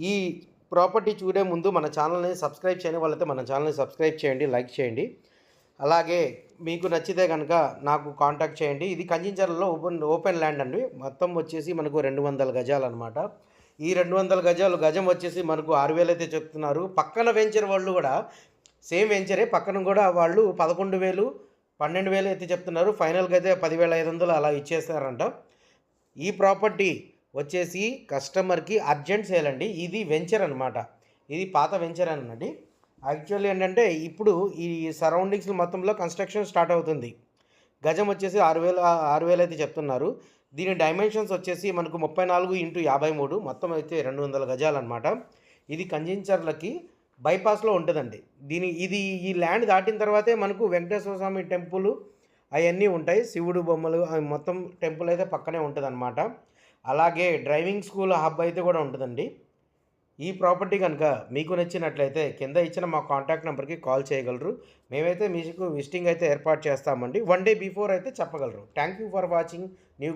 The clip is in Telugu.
ఈ ప్రాపర్టీ చూడే ముందు మన ఛానల్ని సబ్స్క్రైబ్ చేయని వాళ్ళైతే మన ఛానల్ని సబ్స్క్రైబ్ చేయండి, లైక్ చేయండి. అలాగే మీకు నచ్చితే కనుక నాకు కాంటాక్ట్ చేయండి. ఇది కంచించర్లలో ఓపెన్ ల్యాండ్ అండి. మొత్తం వచ్చేసి మనకు 200 గజాలన్నమాట. ఈ 200 గజాలు గజం వచ్చేసి మనకు 6,000 అయితే చెప్తున్నారు. పక్కన వెంచర్ వాళ్ళు కూడా సేమ్ వెంచరే, పక్కన కూడా వాళ్ళు 11,000 12,000 అయితే చెప్తున్నారు. ఫైనల్గా అయితే 10,500 అలా ఇచ్చేస్తారంట. ఈ ప్రాపర్టీ వచ్చేసి కస్టమర్కి అర్జెంట్ సేల్ అండి. ఇది వెంచర్ అనమాట. ఇది పాత వెంచర్ అనండి. యాక్చువల్లీ ఏంటంటే ఇప్పుడు ఈ సరౌండింగ్స్ మొత్తంలో కన్స్ట్రక్షన్ స్టార్ట్ అవుతుంది. గజం వచ్చేసి 6,000 అయితే చెప్తున్నారు. దీని డైమెన్షన్స్ వచ్చేసి మనకు 34x53, మొత్తం అయితే 200 గజాలన్నమాట. ఇది కంచించర్లకి బైపాస్లో ఉంటుందండి. ఈ ల్యాండ్ దాటిన తర్వాతే మనకు వెంకటేశ్వర స్వామి టెంపుల్ అవన్నీ ఉంటాయి. శివుడు బొమ్మలు అవి మొత్తం టెంపుల్ అయితే పక్కనే ఉంటుందన్నమాట. అలాగే డ్రైవింగ్ స్కూల్ హబ్ అయితే కూడా ఉంటుందండి. ఈ ప్రాపర్టీ కనుక మీకు నచ్చినట్లయితే కింద ఇచ్చిన మా కాంటాక్ట్ నెంబర్కి కాల్ చేయగలరు. మేమైతే మీకు విజిటింగ్ అయితే ఏర్పాటు చేస్తామండి. 1 డే బిఫోర్ అయితే చెప్పగలరు. Thank you for watching new